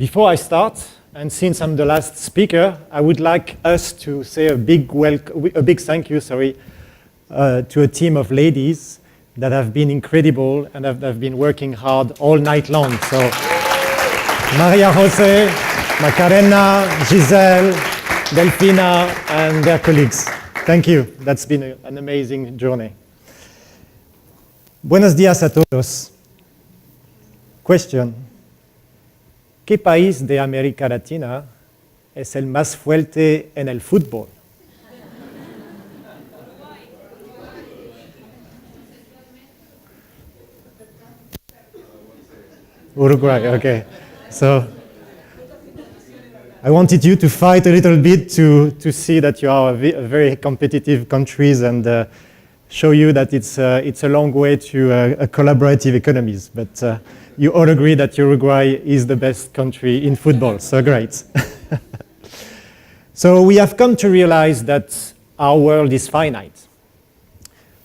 Before I start, and since I'm the last speaker, I would like us to say a big thank you, to a team of ladies that have been incredible and have been working hard all night long. So, Maria Jose, Macarena, Giselle, Delfina, and their colleagues. Thank you. That's been an amazing journey. Buenos días a todos. Question. ¿Qué país de América Latina es el más fuerte en el fútbol? Uruguay, okay. So I wanted you to fight a little bit to see that you are a very competitive countries and show you that it's a long way to a collaborative economies. But you all agree that Uruguay is the best country in football, so great. So we have come to realize that our world is finite.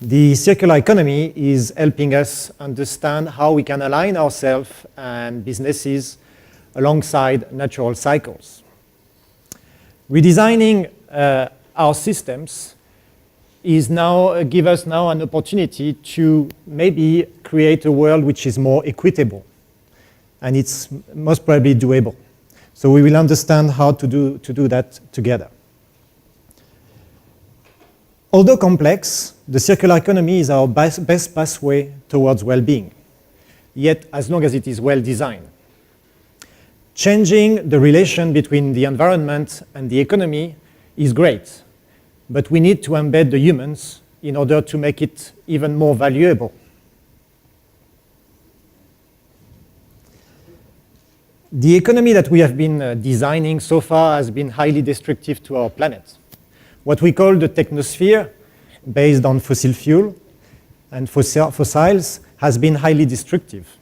The circular economy is helping us understand how we can align ourselves and businesses alongside natural cycles. Redesigning our systems is now give us now an opportunity to maybe create a world which is more equitable, and it's most probably doable. So we will understand how to do that together. Although complex, the circular economy is our best pathway towards well-being, yet as long as it is well designed. Changing the relation between the environment and the economy is great, but we need to embed the humans in order to make it even more valuable. The economy that we have been designing so far has been highly destructive to our planet. What we call the technosphere, based on fossil fuel and fossils, has been highly destructive.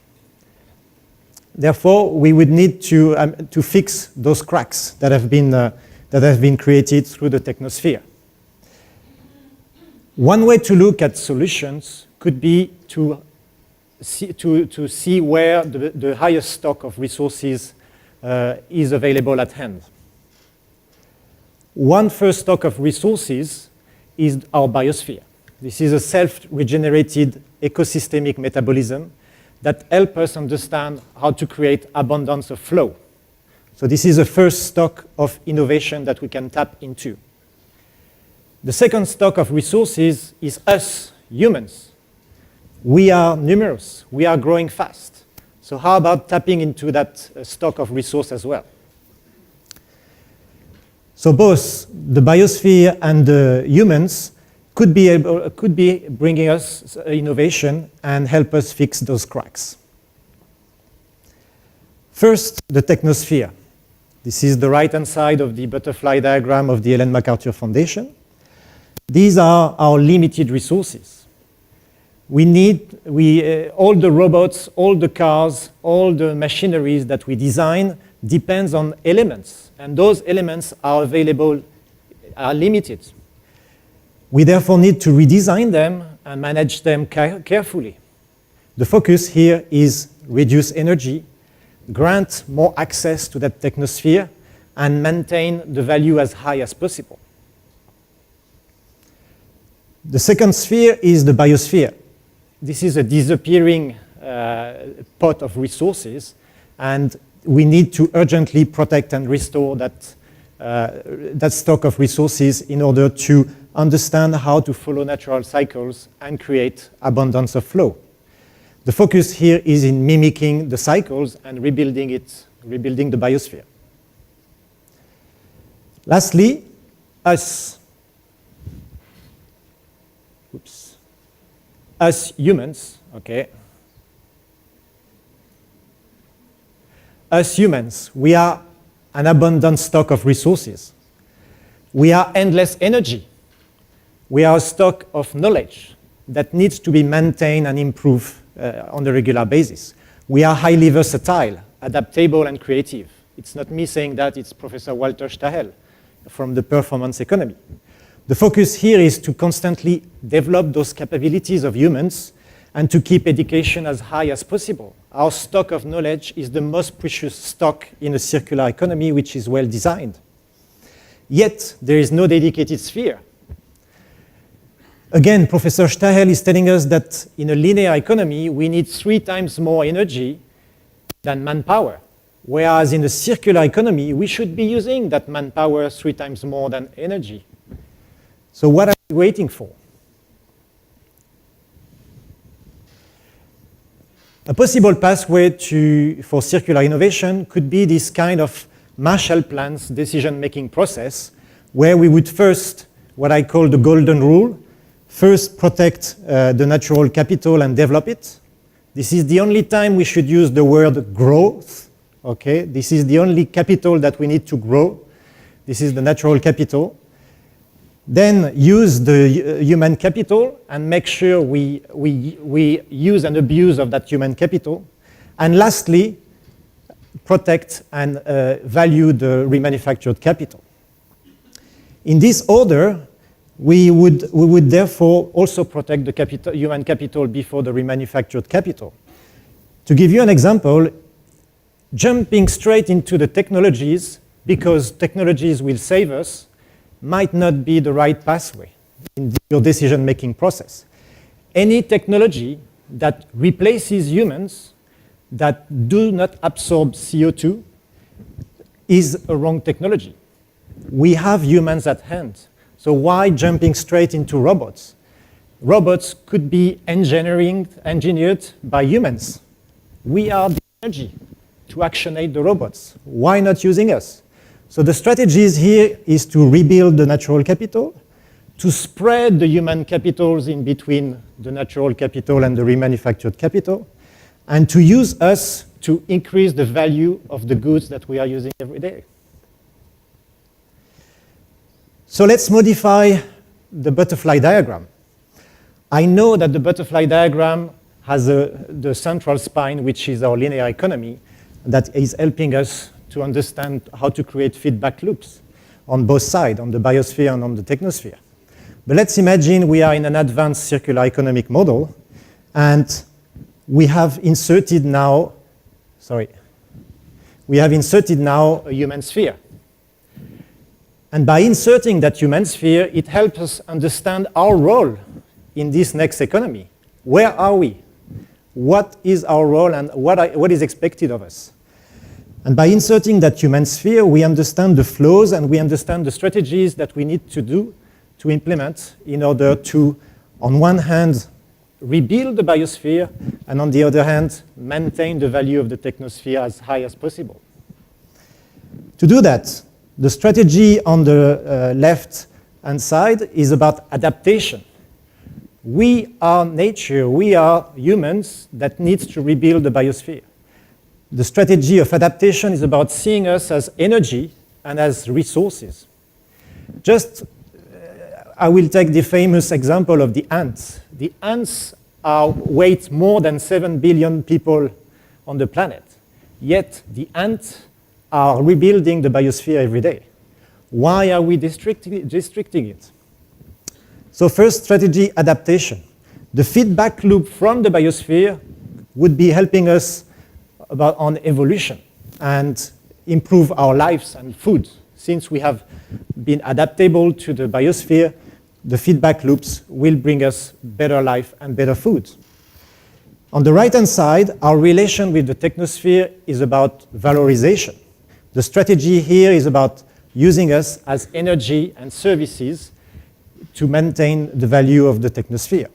Therefore, we would need to fix those cracks that have been created through the technosphere. One way to look at solutions could be to see where the highest stock of resources is available at hand. One first stock of resources is our biosphere. This is a self-regenerated ecosystemic metabolism that helps us understand how to create abundance of flow. So this is the first stock of innovation that we can tap into. The second stock of resources is us, humans. We are numerous. We are growing fast. So how about tapping into that stock of resource as well? So both the biosphere and the humans could be bringing us innovation and help us fix those cracks. First, the technosphere. This is the right-hand side of the butterfly diagram of the Ellen MacArthur Foundation. These are our limited resources. We need all the robots, all the cars, all the machineries that we design depends on elements, and those elements are limited. We therefore need to redesign them and manage them carefully. The focus here is reduce energy, grant more access to that technosphere, and maintain the value as high as possible. The second sphere is the biosphere. This is a disappearing pot of resources, and we need to urgently protect and restore that stock of resources in order to understand how to follow natural cycles and create abundance of flow. The focus here is in mimicking the cycles and rebuilding the biosphere. Lastly, us. Us humans, okay. Us humans, we are an abundant stock of resources. We are endless energy. We are a stock of knowledge that needs to be maintained and improved on a regular basis. We are highly versatile, adaptable, and creative. It's not me saying that, it's Professor Walter Stahel from the performance economy. The focus here is to constantly develop those capabilities of humans and to keep education as high as possible. Our stock of knowledge is the most precious stock in a circular economy, which is well designed. Yet, there is no dedicated sphere. Again, Professor Stahel is telling us that in a linear economy, we need 3 times more energy than manpower. Whereas in a circular economy, we should be using that manpower 3 times more than energy. So what are we waiting for? A possible pathway for circular innovation could be this kind of Marshall Plan's decision-making process, where we would first, what I call the golden rule, first protect the natural capital and develop it. This is the only time we should use the word growth. Okay, this is the only capital that we need to grow. This is the natural capital. Then use the human capital and make sure we use and abuse of that human capital. And lastly, protect and value the remanufactured capital. In this order, we would therefore also protect the human capital before the remanufactured capital. To give you an example, jumping straight into the technologies because technologies will save us might not be the right pathway in your decision-making process. Any technology that replaces humans that do not absorb CO2 is a wrong technology. We have humans at hand. So why jumping straight into robots? Robots could be engineered by humans. We are the energy to actionate the robots. Why not using us? So the strategies here is to rebuild the natural capital, to spread the human capitals in between the natural capital and the remanufactured capital, and to use us to increase the value of the goods that we are using every day. So let's modify the butterfly diagram. I know that the butterfly diagram has the central spine, which is our linear economy, that is helping us to understand how to create feedback loops on both sides, on the biosphere and on the technosphere. But let's imagine we are in an advanced circular economic model, and we have inserted now a human sphere. And by inserting that human sphere, it helps us understand our role in this next economy. Where are we? What is our role and what is expected of us? And by inserting that human sphere, we understand the flows and we understand the strategies that we need to do to implement in order to, on one hand, rebuild the biosphere, and on the other hand, maintain the value of the technosphere as high as possible. To do that, the strategy on the left-hand side is about adaptation. We are nature, we are humans that needs to rebuild the biosphere. The strategy of adaptation is about seeing us as energy and as resources. I will take the famous example of the ants. The ants weigh more than 7 billion people on the planet. Yet the ants are rebuilding the biosphere every day. Why are we restricting it? So first strategy, adaptation. The feedback loop from the biosphere would be helping us on evolution and improve our lives and food. Since we have been adaptable to the biosphere, the feedback loops will bring us better life and better food. On the right-hand side, our relation with the technosphere is about valorization. The strategy here is about using us as energy and services to maintain the value of the technosphere.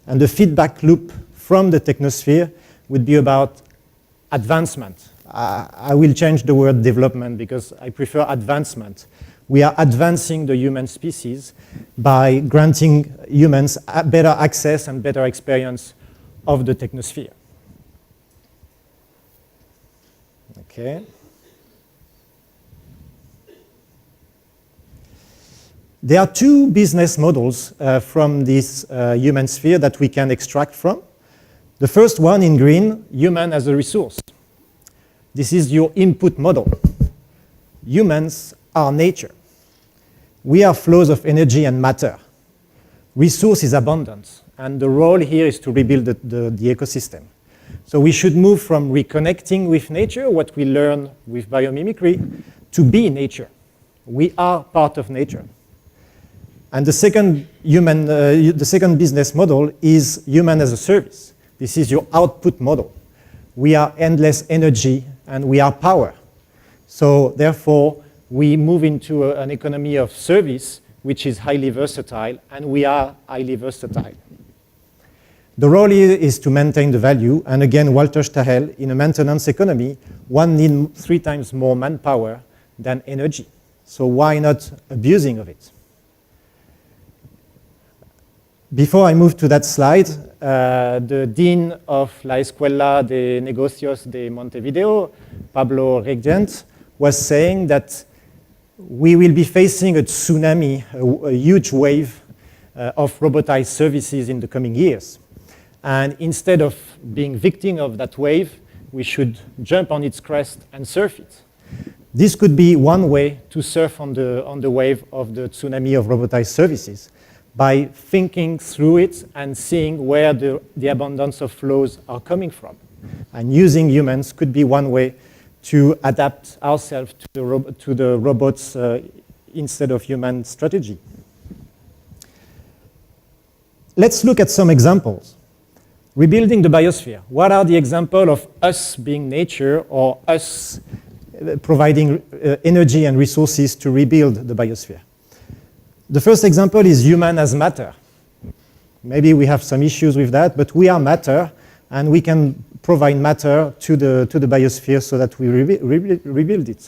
And the feedback loop from the technosphere would be about advancement. I will change the word development because I prefer advancement. We are advancing the human species by granting humans better access and better experience of the technosphere. Okay. There are 2 business models from this human sphere that we can extract from. The first one in green, human as a resource. This is your input model. Humans are nature. We are flows of energy and matter. Resource is abundant, and the role here is to rebuild the ecosystem. So we should move from reconnecting with nature, what we learn with biomimicry, to be nature. We are part of nature. And the second business model is human as a service. This is your output model. We are endless energy and we are power. So therefore, we move into an economy of service, which is highly versatile, and we are highly versatile. The role here is to maintain the value, and again, Walter Stahel, in a maintenance economy, one needs 3 times more manpower than energy. So why not abusing of it? Before I move to that slide, the dean of la Escuela de Negocios de Montevideo, Pablo Regent, was saying that we will be facing a tsunami, a huge wave of robotized services in the coming years. And instead of being victim of that wave, we should jump on its crest and surf it. This could be one way to surf on the wave of the tsunami of robotized services, by thinking through it and seeing where the abundance of flows are coming from. And using humans could be one way to adapt ourselves to the robots instead of human strategy. Let's look at some examples. Rebuilding the biosphere. What are the examples of us being nature or us providing energy and resources to rebuild the biosphere? The first example is human as matter. Maybe we have some issues with that, but we are matter, and we can provide matter to the biosphere so that we rebuild it.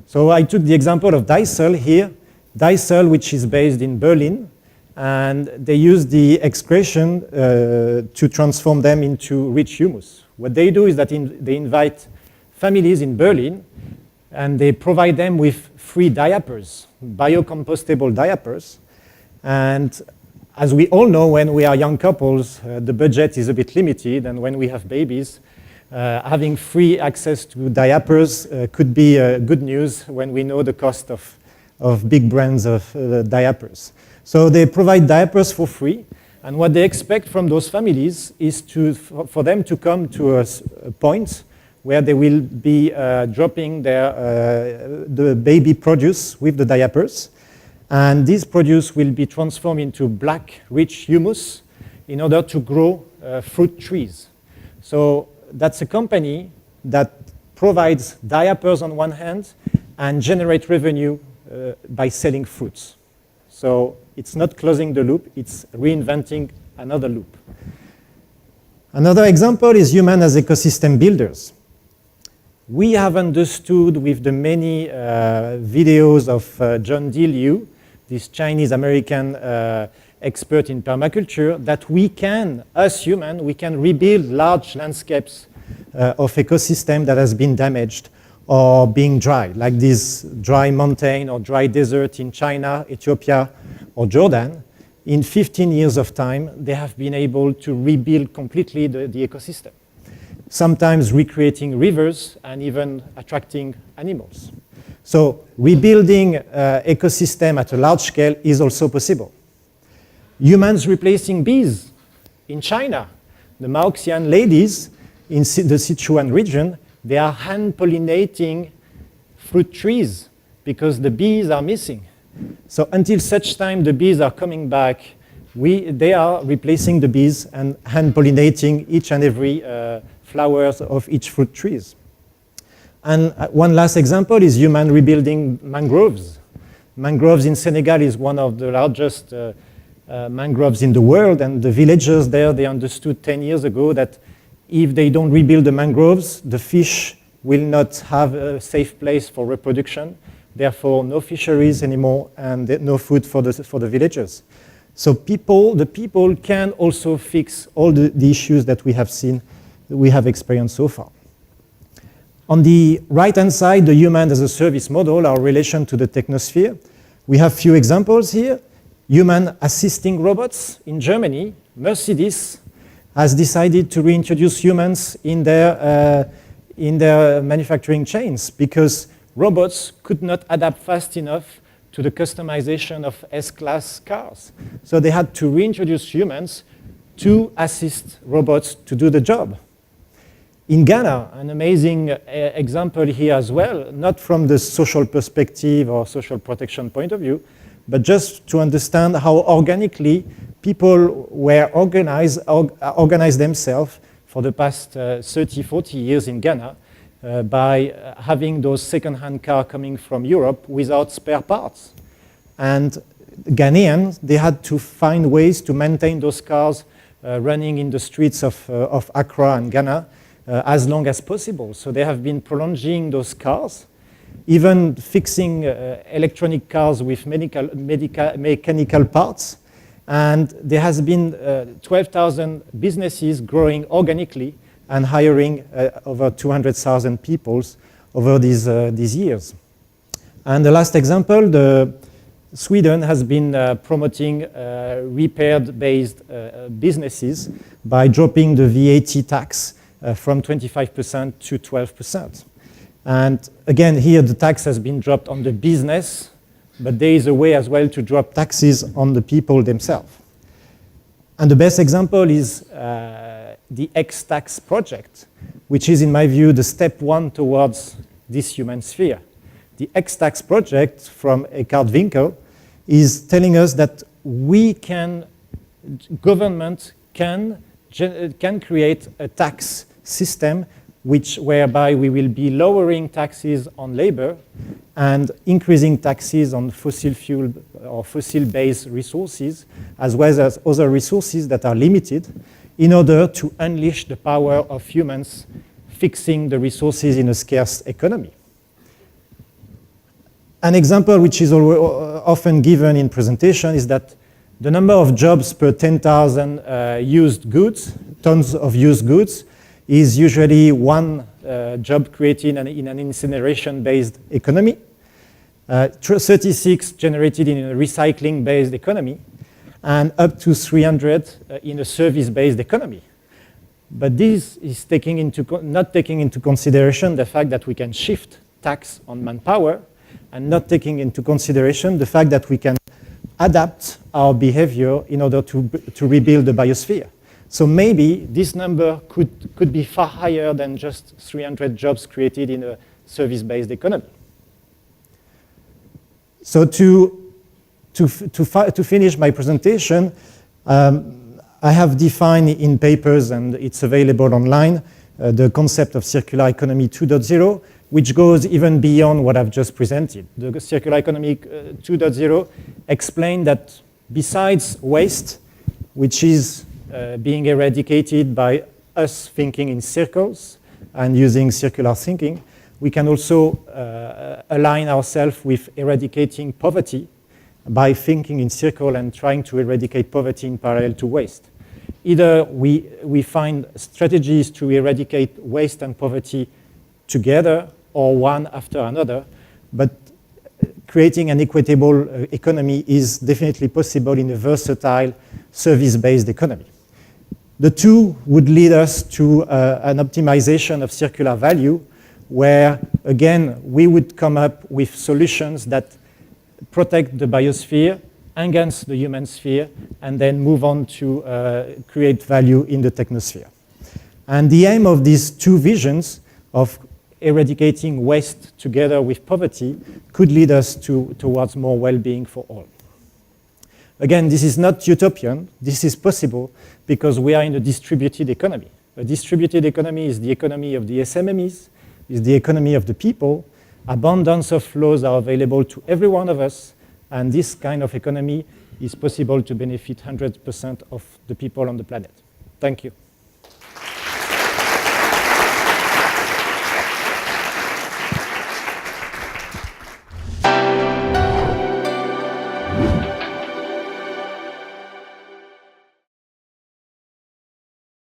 So I took the example of Diesel here. Diesel, which is based in Berlin, and they use the excretion to transform them into rich humus. What they do is that they invite families in Berlin, and they provide them with free diapers, biocompostable diapers. And as we all know, when we are young couples, the budget is a bit limited, and when we have babies, having free access to diapers could be good news when we know the cost of big brands of diapers. So they provide diapers for free, and what they expect from those families is for them to come to a point where they will be dropping the baby produce with the diapers. And this produce will be transformed into black, rich humus in order to grow fruit trees. So that's a company that provides diapers on one hand and generate revenue by selling fruits. So it's not closing the loop, it's reinventing another loop. Another example is human as ecosystem builders. We have understood with the many videos of John D. Liu, this Chinese-American expert in permaculture, that we can, as humans, we can rebuild large landscapes of ecosystem that has been damaged or being dry, like this dry mountain or dry desert in China, Ethiopia, or Jordan. In 15 years of time, they have been able to rebuild completely the ecosystem, sometimes recreating rivers and even attracting animals. So rebuilding ecosystem at a large scale is also possible. Humans replacing bees in China. The Maoxian ladies in the Sichuan region, they are hand-pollinating fruit trees because the bees are missing. So until such time the bees are coming back, they are replacing the bees and hand-pollinating each and every flowers of each fruit trees. And one last example is human rebuilding mangroves. Mangroves in Senegal is one of the largest mangroves in the world, and the villagers there, they understood 10 years ago that if they don't rebuild the mangroves, the fish will not have a safe place for reproduction, therefore no fisheries anymore and no food for the villagers. So the people can also fix all the issues that we have seen, that we have experienced so far. On the right-hand side, the human as a service model, our relation to the technosphere. We have few examples here. Human assisting robots in Germany. Mercedes has decided to reintroduce humans in their manufacturing chains because robots could not adapt fast enough to the customization of S-class cars. So they had to reintroduce humans to assist robots to do the job. In Ghana, an amazing example here as well, not from the social perspective or social protection point of view, but just to understand how organically people were organized themselves for the past 30, 40 years in Ghana by having those second-hand cars coming from Europe without spare parts. And Ghanaians, they had to find ways to maintain those cars running in the streets of Accra and Ghana as long as possible. So they have been prolonging those cars, even fixing electronic cars with mechanical parts. And there has been 12,000 businesses growing organically and hiring over 200,000 people over these years. And the last example, Sweden has been promoting repair-based businesses by dropping the VAT tax from 25% to 12%. And again, here the tax has been dropped on the business, but there is a way as well to drop taxes on the people themselves. And the best example is the X-Tax project, which is, in my view, the step one towards this human sphere. The X-Tax project from Eckhard Winkel is telling us that government can create a tax system whereby we will be lowering taxes on labor and increasing taxes on fossil fuel or fossil-based resources, as well as other resources that are limited, in order to unleash the power of humans fixing the resources in a scarce economy. An example which is often given in presentation is that the number of jobs per 10,000 tons of used goods is usually one job created in an incineration-based economy, 36 generated in a recycling-based economy, and up to 300 in a service-based economy. But this is not taking into consideration the fact that we can shift tax on manpower, and not taking into consideration the fact that we can adapt our behavior in order to rebuild the biosphere. So maybe this number could be far higher than just 300 jobs created in a service-based economy. So to finish my presentation, I have defined in papers, and it's available online, the concept of circular economy 2.0, which goes even beyond what I've just presented. The circular economy 2.0 explained that besides waste, which is being eradicated by us thinking in circles and using circular thinking, we can also align ourselves with eradicating poverty by thinking in circle and trying to eradicate poverty in parallel to waste. Either we find strategies to eradicate waste and poverty together or one after another, but creating an equitable economy is definitely possible in a versatile service-based economy. The two would lead us to an optimization of circular value, where, again, we would come up with solutions that protect the biosphere, enhance the human sphere, and then move on to create value in the technosphere. And the aim of these two visions of eradicating waste together with poverty could lead us towards more well-being for all. Again, this is not utopian. This is possible because we are in a distributed economy. A distributed economy is the economy of the SMEs, is the economy of the people. Abundance of flows are available to every one of us, and this kind of economy is possible to benefit 100% of the people on the planet. Thank you.